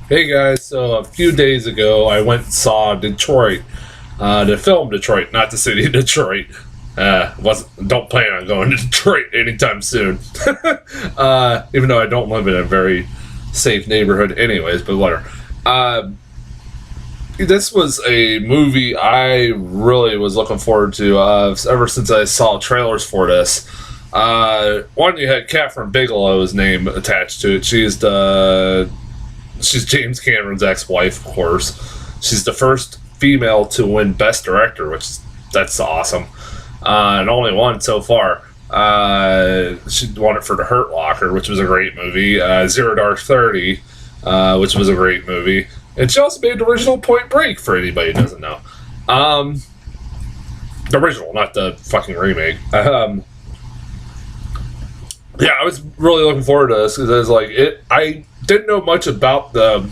Hey guys, so a few days ago I went and saw Detroit, the film Detroit, not the city of Detroit. Wasn't don't plan on going to Detroit anytime soon. Even though I don't live in a very safe neighborhood, anyways. But whatever. This was a movie I really was looking forward to ever since I saw trailers for this. One, you had Kathryn Bigelow's name attached to it. She's James Cameron's ex-wife, of course. She's the first female to win Best Director, that's awesome. And only one so far. She won it for The Hurt Locker, which was a great movie. Zero Dark 30, which was a great movie. And she also made the original Point Break, for anybody who doesn't know. The original, not the fucking remake. Yeah, I was really looking forward to this because I was like, I didn't know much about the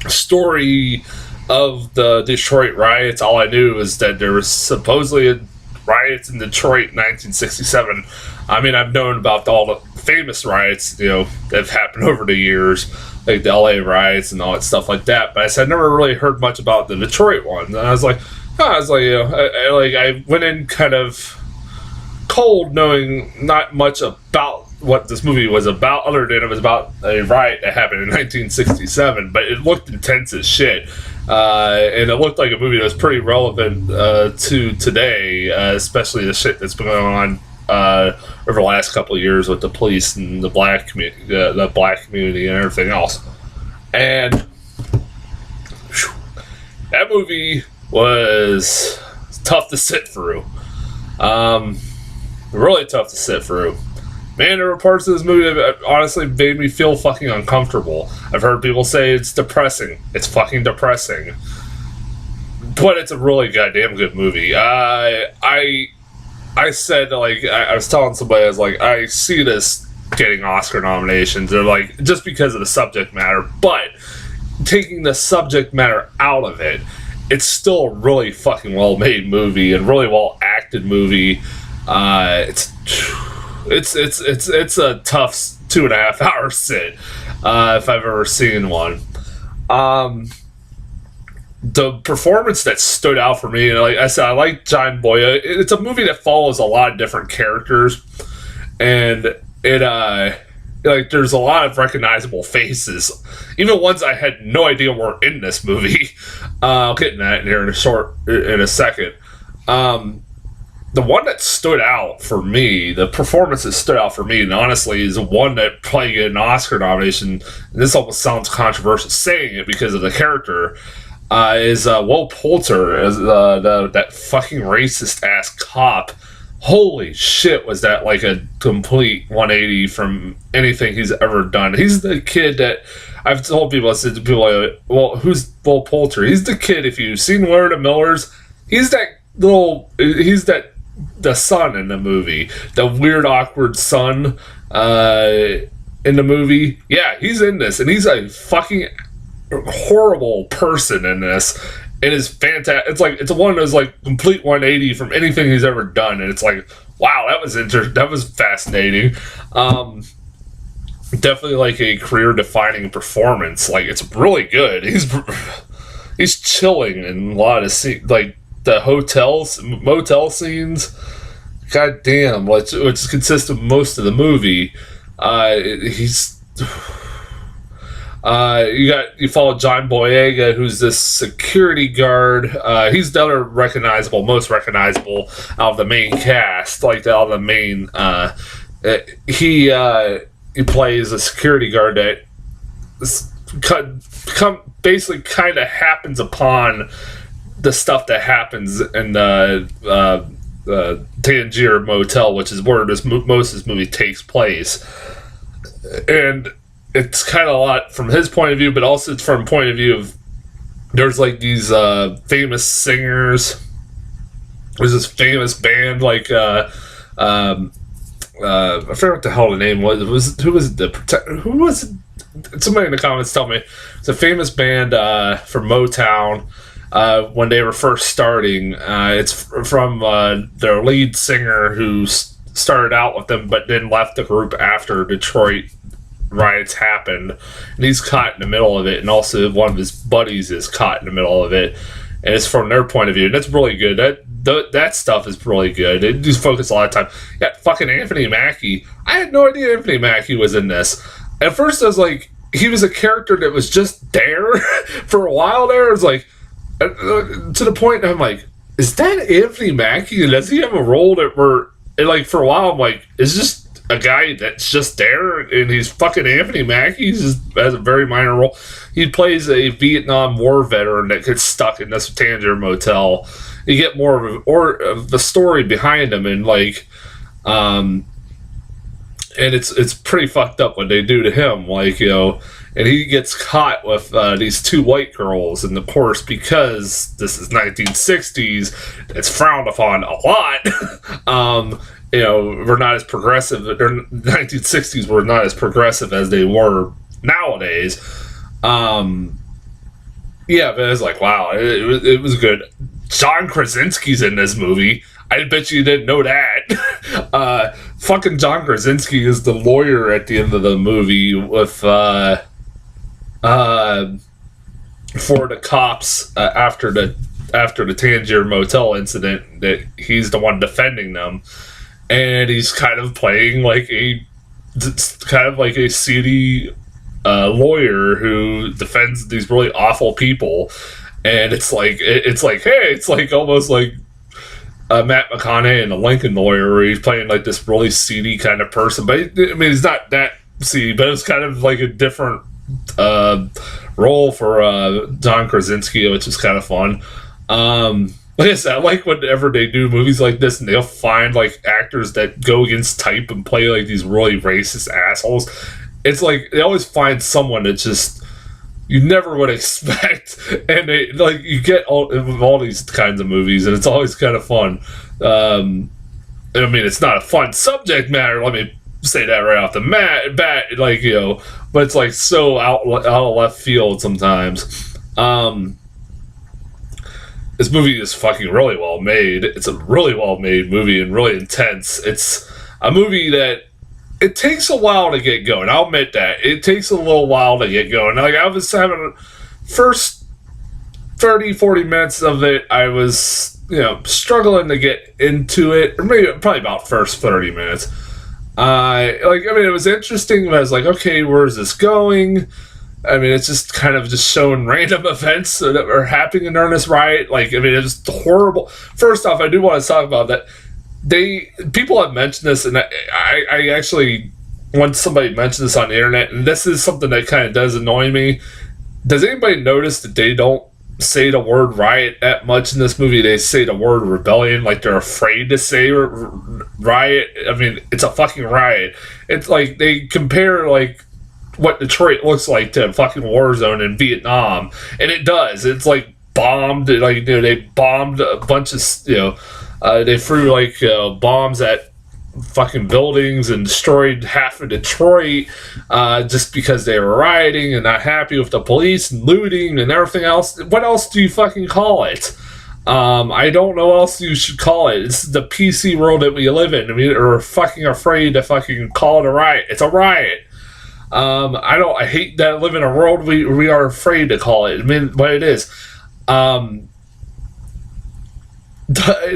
story of the Detroit riots. All I knew was that there was supposedly riots in Detroit in 1967. I mean, I've known about all the famous riots, that have happened over the years, like the LA riots and all that stuff like that. But I said I never really heard much about the Detroit ones. And I was like, I went in kind of cold, knowing not much about what this movie was about, other than it was about a riot that happened in 1967. But it looked intense as shit, and it looked like a movie that was pretty relevant to today, especially the shit that's been going on over the last couple of years with the police and the black community and everything else. And that movie was tough to sit through. Really tough to sit through. Man, there were parts of this movie that honestly made me feel fucking uncomfortable. I've heard people say it's depressing. It's fucking depressing. But it's a really goddamn good movie. I said, I was telling somebody, I was like, I see this getting Oscar nominations. They're like, just because of the subject matter. But taking the subject matter out of it, it's still a really fucking well-made movie and really well-acted movie. It's a tough 2.5 hour sit, if I've ever seen one. The performance that stood out for me, like I said, I like John Boyega. It's a movie that follows a lot of different characters, and there's a lot of recognizable faces, even ones I had no idea were in this movie. I'll get into that here in a second. The one that stood out for me, the performance that stood out for me, and honestly is the one that probably get an Oscar nomination, and this almost sounds controversial saying it because of the character, is Will Poulter as that fucking racist ass cop. Holy shit, was that like a complete 180 from anything he's ever done. He's the kid that I've told people, I said to people, like, well, who's Will Poulter? He's the kid, if you've seen Leonard and Miller's, he's the son in the movie, the weird awkward son in the movie. Yeah, he's in this, and he's a fucking horrible person in this. It is fantastic. It's one of those like complete 180 from anything he's ever done, and it's like, wow, that was fascinating. Definitely like a career defining performance. Like, it's really good. He's chilling in a lot of scenes, like the motel scenes. God damn, which consists of most of the movie. You follow John Boyega, who's this security guard. He's the other most recognizable out of the main cast, like out of the main. He plays a security guard that basically kind of happens upon the stuff that happens in the Tangier Motel, which is where most of this movie takes place, and it's kind of a lot from his point of view, but also it's from the point of view of there's like these famous singers. There's this famous band, like I forget what the hell the name was. Who was it? Somebody in the comments tell me. It's a famous band from Motown. When they were first starting, it's from their lead singer who started out with them, but then left the group after Detroit riots happened, and he's caught in the middle of it, and also one of his buddies is caught in the middle of it, and it's from their point of view, and that's really good. That stuff is really good. It just focus a lot of time. Yeah, fucking Anthony Mackie. I had no idea Anthony Mackie was in this. At first, I was like, he was a character that was just there for a while there. It was like, to the point I'm like, is that Anthony Mackie? Does he have a role that like, for a while, I'm like, is this a guy that's just there, and he's fucking Anthony Mackie? He just has a very minor role. He plays a Vietnam War veteran that gets stuck in this Tangier motel. You get more of the story behind him, and like, and it's pretty fucked up what they do to him, like, you know. And he gets caught with these two white girls, and of course, because this is 1960s, it's frowned upon a lot. You know, we're not as progressive. The 1960s were not as progressive as they were nowadays. Yeah, but it was like, wow, it was good. John Krasinski's in this movie. I bet you didn't know that. Fucking John Krasinski is the lawyer at the end of the movie with for the cops after the Tangier Motel incident. That he's the one defending them, and he's kind of playing like a seedy lawyer who defends these really awful people. And it's like, hey, it's like almost like Matt McConaughey in The Lincoln Lawyer, where he's playing like this really seedy kind of person. But I mean, he's not that seedy, but it's kind of like a different role for John Krasinski, which is kind of fun. Like I said, I like whenever they do movies like this, and they'll find like actors that go against type and play like these really racist assholes. It's like they always find someone that just you never would expect, and they like you get all these kinds of movies, and it's always kind of fun. I mean, it's not a fun subject matter. Let me say that right off the bat, like, you know, but it's like so out of left field sometimes. This movie is fucking really well made. It's a really well made movie and really intense. It's a movie that it takes a while to get going. I'll admit that. It takes a little while to get going. Like, I was having first 30, 40 minutes of it, I was, you know, struggling to get into it. Or maybe probably about first 30 minutes. It was interesting, but I was like, okay, where's this going? I mean, it's just kind of just showing random events that are happening during this riot. Like, I mean, it's horrible. First off, I do want to talk about that. People have mentioned this, and I actually, once somebody mentioned this on the internet, and this is something that kind of does annoy me. Does anybody notice that they don't say the word riot that much in this movie? They say the word rebellion, like they're afraid to say riot. I mean, it's a fucking riot. It's like they compare like what Detroit looks like to a fucking war zone in Vietnam, and it does. It's like bombed. Like, you know, they bombed a bunch of, you know. They threw like bombs at fucking buildings and destroyed half of Detroit just because they were rioting and not happy with the police and looting and everything else. What else do you fucking call it? I don't know what else you should call it. It's the PC world that we live in. I mean, we're fucking afraid to fucking call it a riot. It's a riot. I hate that I live in a world we are afraid to call it. I mean, what it is.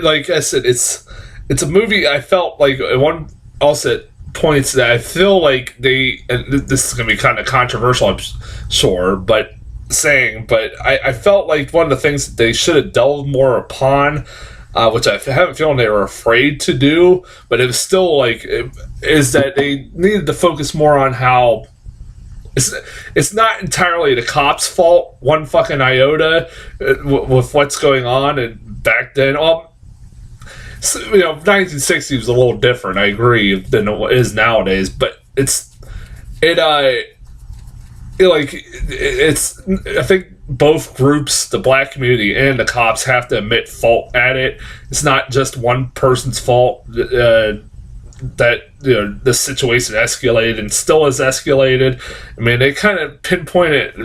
Like I said, it's a movie. I felt like one also points that I feel like and this is gonna be kind of controversial, I'm sure, but I felt like one of the things that they should have delved more upon, which I haven't feeling they were afraid to do, but it was still like is that they needed to focus more on how it's not entirely the cops' fault, one fucking iota, with what's going on. And back then, 1960 was a little different, I agree, than it is nowadays. But I think both groups, the black community and the cops, have to admit fault at it. It's not just one person's fault. That, you know, the situation escalated and still has escalated. I mean, they kind of pinpoint it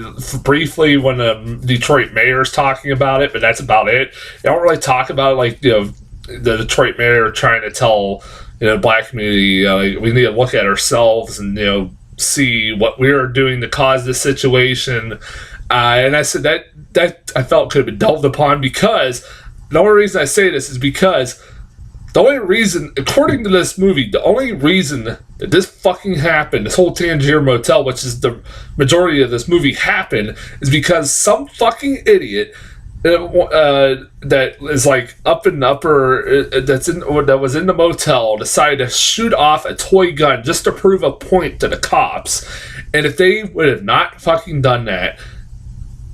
briefly when the Detroit mayor's talking about it, but that's about it. They don't really talk about it, like, you know, the Detroit mayor trying to tell, you know, the black community, like, we need to look at ourselves and, you know, see what we were doing to cause this situation. And I said that I felt could have been delved upon, because the only reason I say this is because the only reason, according to this movie, the only reason that this fucking happened, this whole Tangier Motel, which is the majority of this movie, happened, is because some fucking idiot that is like up in the upper, that was in the motel, decided to shoot off a toy gun just to prove a point to the cops. And if they would have not fucking done that,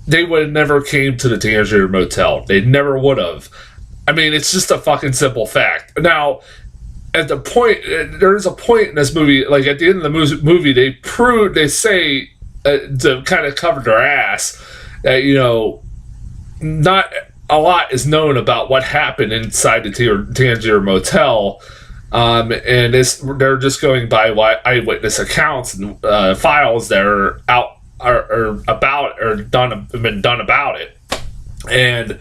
they would have never came to the Tangier Motel. They never would have. I mean, it's just a fucking simple fact. Now, at the point, there's a point in this movie, like at the end of the movie, they say, to kind of cover their ass, that, you know, not a lot is known about what happened inside the Tangier Motel. And they're just going by eyewitness accounts and files that are out been done about it. And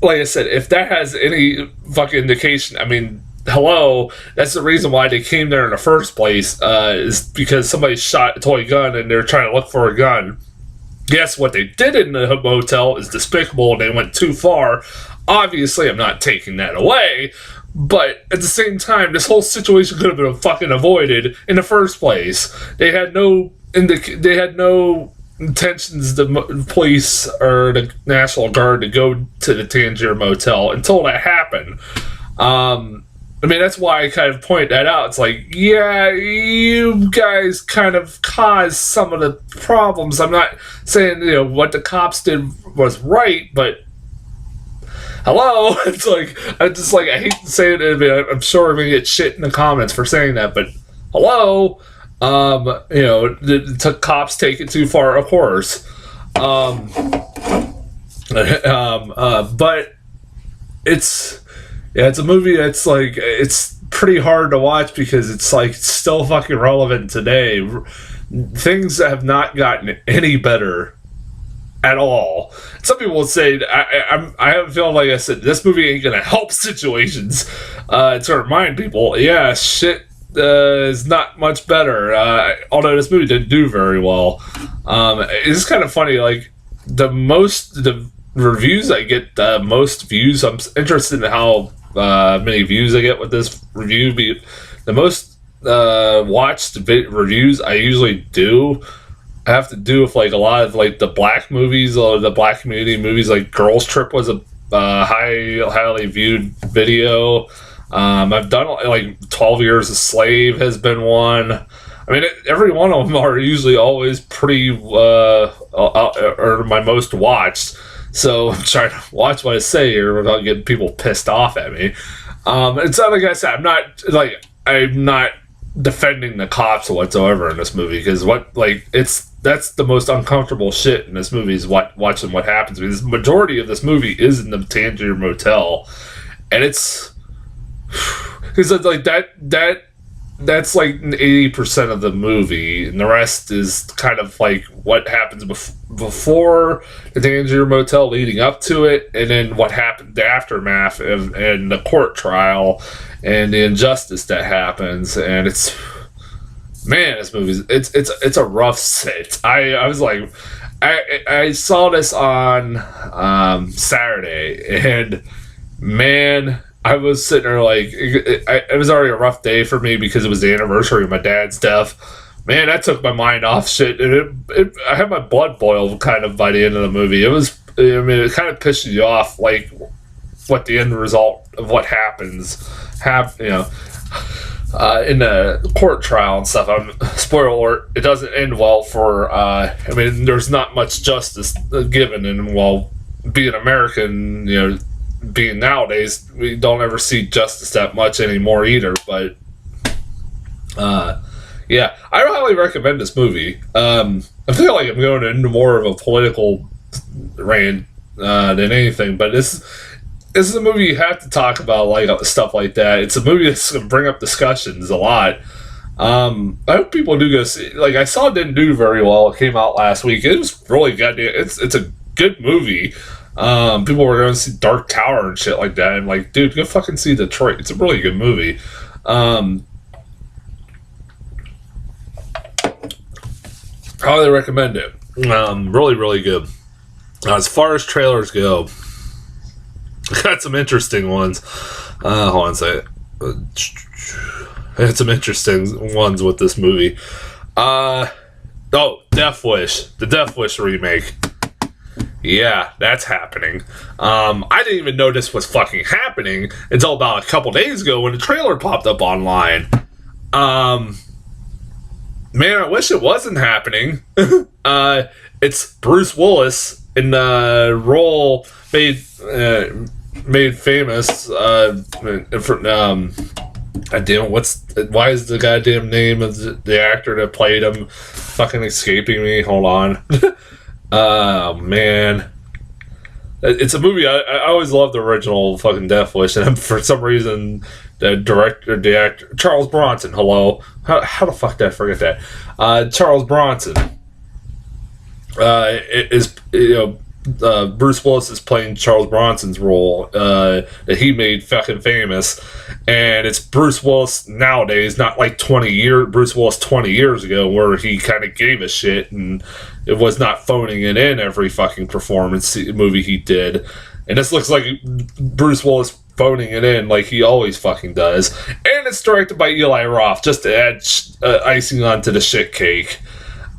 like I said, if that has any fucking indication, I mean, hello, that's the reason why they came there in the first place, is because somebody shot a toy gun and they're trying to look for a gun. Yes, what they did in the motel is despicable and they went too far. Obviously, I'm not taking that away, but at the same time, this whole situation could have been fucking avoided in the first place. They had no intentions, the police or the National Guard, to go to the Tangier Motel until that happened. I mean, that's why I kind of point that out. It's like, yeah, you guys kind of caused some of the problems. I'm not saying, you know, what the cops did was right, but hello? It's like, I hate to say it, I mean, I'm sure I'm going to get shit in the comments for saying that, but hello? You know, the cops take it too far, of course. But it's a movie that's like, it's pretty hard to watch because it's like still fucking relevant today. Things have not gotten any better at all. Some people will say, I have a feeling, like I said, this movie ain't gonna help situations to remind people, yeah, shit is not much better. Although this movie didn't do very well. It's kind of funny, like the reviews I get, the most views. I'm interested in how many views I get with this review. The most watched reviews I usually do have to do with like a lot of like the black movies or the black community movies. Like Girls Trip was a highly viewed video. I've done like 12 Years a Slave has been one. I mean, every one of them are usually always pretty or my most watched. So I'm trying to watch what I say here without getting people pissed off at me. It's not, like I said, I'm not defending the cops whatsoever in this movie, because that's the most uncomfortable shit in this movie is watching what happens. Because the majority of this movie is in the Tangier Motel, and it's because like that's like 80% of the movie, and the rest is kind of like what happens before the Tangier Motel, leading up to it, and then what happened, the aftermath, and the court trial, and the injustice that happens. And it's, man, this movie, it's a rough sit. I was like, I saw this on Saturday, and man, I was sitting there like, it was already a rough day for me because it was the anniversary of my dad's death. Man, that took my mind off shit, and I had my blood boil kind of by the end of the movie. It was, I mean, it kind of pisses you off, like what the end result of what happens, you know, in the court trial and stuff. Spoiler alert: it doesn't end well for. I mean, there's not much justice given, and while being American, you know, being nowadays, we don't ever see justice that much anymore either. But yeah, I highly recommend this movie. I feel like I'm going into more of a political rant than anything, but this is a movie you have to talk about, like stuff like that. It's a movie that's going to bring up discussions a lot. I hope people do go see. Like, I saw it didn't do very well. It came out last week. It was really goddamn. It's a good movie. People were going to see Dark Tower and shit like that. And like, dude, go fucking see Detroit. It's a really good movie. Highly recommend it. Really, really good. As far as trailers go, got some interesting ones. Hold on a second. I had some interesting ones with this movie. Death Wish. The Death Wish remake. Yeah, that's happening. I didn't even know this was fucking happening until about a couple days ago when the trailer popped up online. Man, I wish it wasn't happening. It's Bruce Willis in the role made famous. Why is the goddamn name of the actor that played him fucking escaping me? Hold on. Oh, man. It's a movie. I always loved the original fucking Death Wish, and for some reason, the actor, Charles Bronson, hello. How the fuck did I forget that? Charles Bronson. Bruce Willis is playing Charles Bronson's role that he made fucking famous, and it's Bruce Willis nowadays, not like Bruce Willis 20 years ago, where he kind of gave a shit and it was not phoning it in every fucking performance movie he did. And this looks like Bruce Willis phoning it in like he always fucking does. And it's directed by Eli Roth, just to add icing onto the shit cake.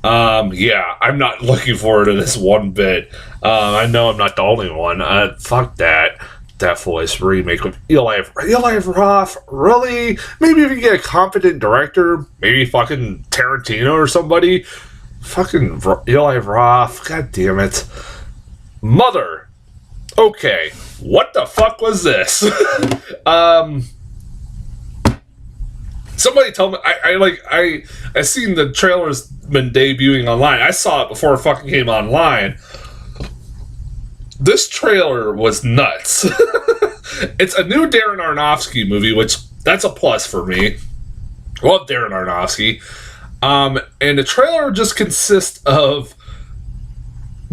Yeah, I'm not looking forward to this one bit. I know I'm not the only one. Fuck that Death Wish remake with Eli Roth. Really? Maybe if you get a competent director, maybe fucking Tarantino or somebody. Fucking Eli Roth. God damn it. Mother. Okay. What the fuck was this? Somebody tell me. I seen the trailer's been debuting online. I saw it before it fucking came online. This trailer was nuts. It's a new Darren Aronofsky movie, which that's a plus for me. Love Darren Aronofsky. And the trailer just consists of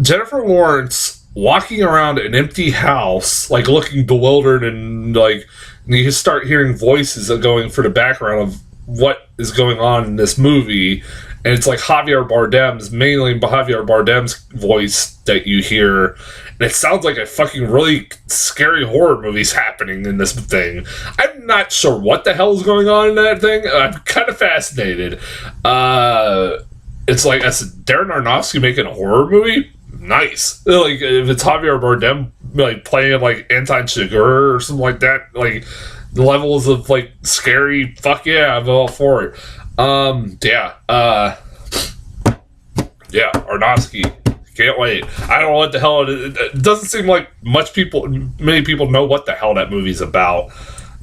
Jennifer Lawrence walking around an empty house, like looking bewildered, and like you start hearing voices going for the background of what is going on in this movie. And it's like mainly Javier Bardem's voice that you hear. And it sounds like a fucking really scary horror movie's happening in this thing. I'm not sure what the hell is going on in that thing. I'm kind of fascinated. It's like, as Darren Aronofsky making a horror movie? Nice. Like, if it's Javier Bardem, like, playing, like, Anton Chigurh or something like that, like, the levels of, like, scary, fuck yeah, I'm all for it. Yeah, Aronofsky. Can't wait. I don't know what the hell it is. It doesn't seem like many people know what the hell that movie's about.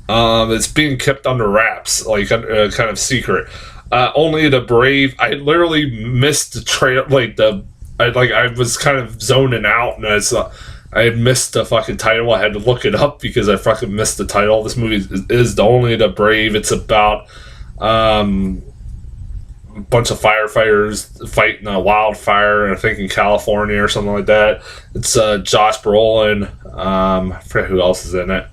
It's being kept under wraps, like, kind of secret. Only the brave. I literally missed the trailer. I was kind of zoning out, and I missed the fucking title. I had to look it up because I fucking missed the title. This movie is Only the Brave. It's about a bunch of firefighters fighting a wildfire, I think in California or something like that. It's Josh Brolin. I forget who else is in it.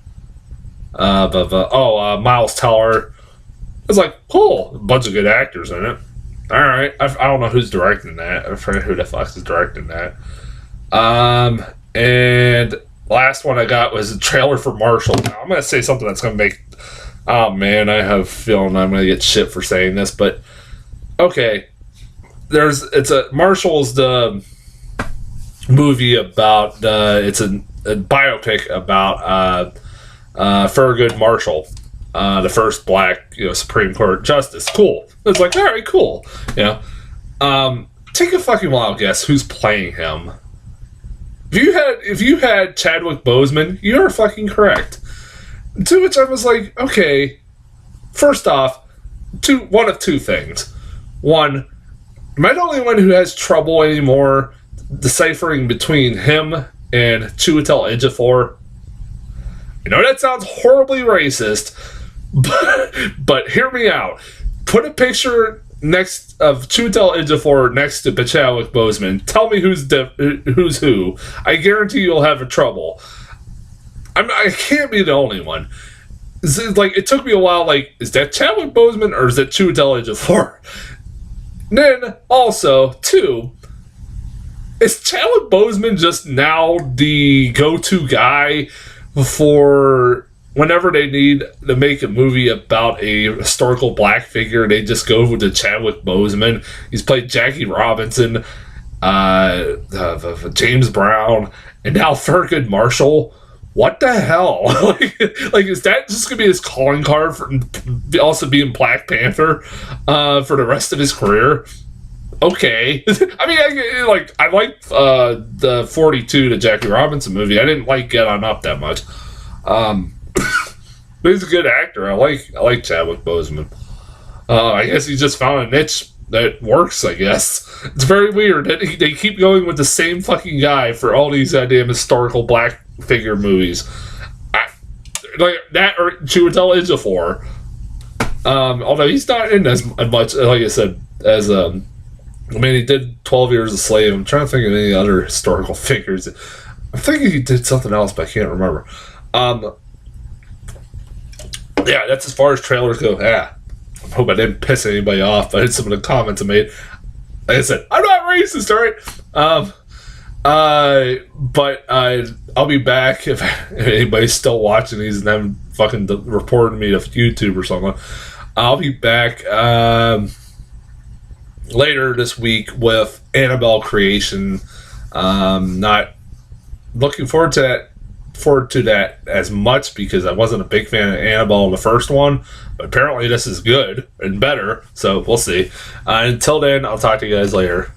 Miles Teller. It's like, cool. A bunch of good actors in it. Alright. I don't know who's directing that. I forget who the fuck is directing that. And last one I got was a trailer for Marshall. Now, I'm going to say something that's going to make... Oh, man, I have a feeling I'm going to get shit for saying this, but... Okay. Marshall's the movie about... it's a biopic about Thurgood Marshall. The first black, Supreme Court justice. Cool. It's like, all right, cool. Take a fucking wild guess who's playing him. If you had Chadwick Boseman, you're fucking correct. To which I was like, okay. First off, one of two things. One, am I the only one who has trouble anymore deciphering between him and Chiwetel Ejiofor? I know that sounds horribly racist, but hear me out. Put a picture next of Chiwetel Ejiofor next to Chadwick Boseman. Tell me who's who. I guarantee you'll have trouble. I can't be the only one. It took me a while. Like, is that Chadwick Boseman or is that Chiwetel Ejiofor? Then also, too, is Chadwick Boseman just now the go-to guy for whenever they need to make a movie about a historical black figure? They just go with the Chadwick Boseman. He's played Jackie Robinson, James Brown, and now Thurgood Marshall. What the hell? like, is that just gonna be his calling card for also being Black Panther for the rest of his career? Okay. I mean, I liked the 42, the Jackie Robinson movie. I didn't like Get On Up that much. But he's a good actor. I like Chadwick Boseman. I guess he just found a niche that works, I guess. It's very weird that they keep going with the same fucking guy for all these goddamn historical black figure movies. Like that or Chiwetel Ejiofor. Although he's not in as much, like I said, as I mean, he did 12 Years a Slave. I'm trying to think of any other historical figures. I'm thinking he did something else, but I can't remember. Yeah, that's as far as trailers go. Yeah. I hope I didn't piss anybody off by some of the comments I made. Like I said, I'm not racist, alright? But I'll be back if anybody's still watching these and haven't fucking reported me to YouTube or something. I'll be back later this week with Annabelle Creation. Not looking forward to that as much because I wasn't a big fan of Annabelle in the first one, but apparently this is good and better, so we'll see. Until then, I'll talk to you guys later.